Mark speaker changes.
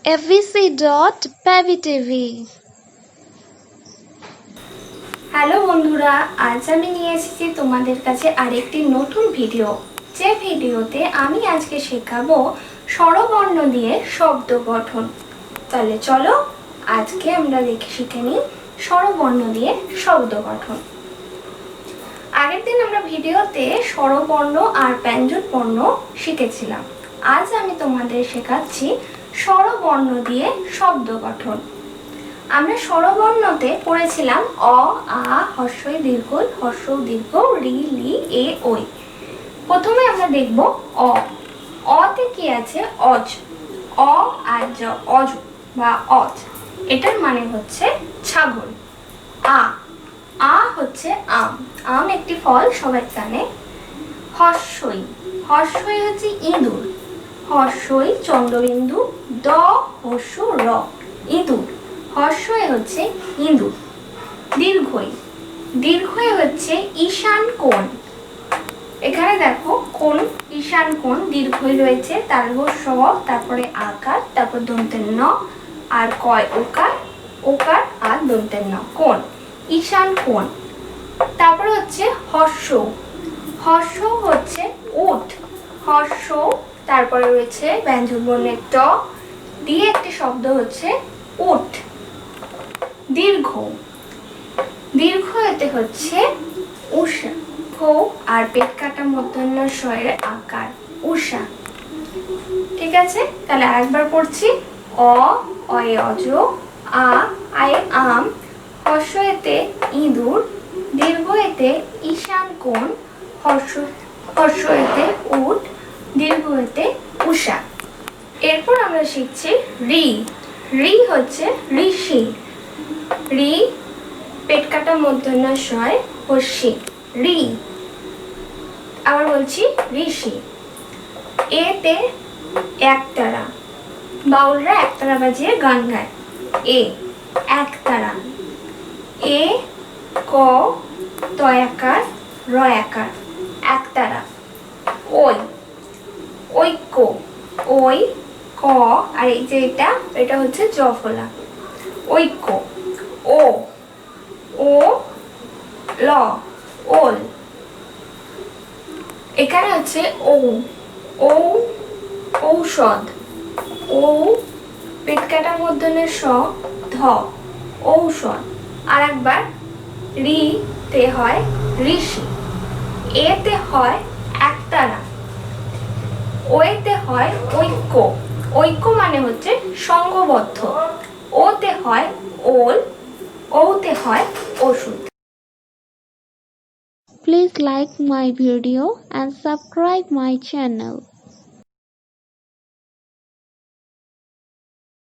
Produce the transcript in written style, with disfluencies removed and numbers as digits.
Speaker 1: fvc.pavitv।
Speaker 2: Hello বন্ধুরা, আজ আমি নিয়ে এসেছি তোমাদের কাছে আরেকটি নতুন ভিডিও। যে ভিডিওতে আমি আজকে শেখাবো স্বরবর্ণ দিয়ে শব্দ গঠন। তাহলে চলো আজকে আমরা শিখে নিই স্বরবর্ণ দিয়ে শব্দ গঠন। আগের দিন আমরা ভিডিওতে স্বরবর্ণ আর ব্যঞ্জনবর্ণ শিখেছিলাম। আজ আমি তোমাদের শেখাচ্ছি স্বরবর্ণ দিয়ে শব্দ গঠন। আমরা স্বরবর্ণতে পড়েছিলাম অ, আ, হর্ষই দীর্ঘ, হর্ষ দীর্ঘ, রি, লি, এ, ওই। প্রথমে আমরা দেখব অ। অতে কি আছে? অজ। অ আর জ, অজ বা অজ, এটার মানে হচ্ছে ছাগল। আ, আ হচ্ছে আম। আম একটি ফল, সবাই জানে। হর্ষই, হর্ষই হচ্ছে ইঁদুর। হর্ষই চন্দ্রবিন্দু, দ হর্ষ র, ইঁদুর। হর্ষই হচ্ছে ইঁদুর। দীর্ঘই, দীর্ঘই হচ্ছে ঈশান কোণ। এখানে দেখো কোণ, ঈশান কোণ, দীর্ঘই রয়েছে, তারপর স, তারপরে আকার, তারপর দন্তের ন, আর কয় ওকার, ওকার আর দন্তের ন, কোণ, ঈশান কোণ। তারপরে হচ্ছে হর্ষ। হর্ষ হচ্ছে উট। হর্ষ, তারপরে রয়েছে ব্যঞ্জনবর্ণের ট দিয়ে একটি শব্দ হচ্ছে উট। দীর্ঘ, দীর্ঘ এতে হচ্ছে উষা। আর পেট কাটা মূর্ধন্য স্বরের আকার উষা। ঠিক আছে, তাহলে আরেকবার পড়ছি। অ, অয়ে অজ, আ, আয়ে আম, হর্ষ এতে ইঁদুর, দীর্ঘ এতে ঈশান কোণ, হর্ষ এতে উট, দীর্ঘ এতে উষা। এরপর আমরা শিখছি রি। রি হচ্ছে ঋষি। রি, পেট কাটা মূর্ধন্য স্বর হর্ষি, রি। আবার বলছি ঋষি। এতে একতারা, বাউলরা একতারা বাজিয়ে গান গায়। এ, একতারা। এ, ক, তয়াকার, র একার, একতারা। ওই, ঐক্য। ওই, ক, আর এই যে এটা হচ্ছে জ ফলা, ঐক্য। ও, ও, ল, ওল। এখানে হচ্ছে ও, ও, ঔষধ। ও, পেট কাটা মূর্ধন্যের স, ধ, ঔষধ। আর একবার রি তে হয় ঋষি। এতে হয় একতারা। ওতে হয় ঐক্য। ঐক্য মানে হচ্ছে সংঘবদ্ধ। ওতে হয় ওল, ওতে হয় ওষুধ।
Speaker 1: Please like my video and subscribe my channel.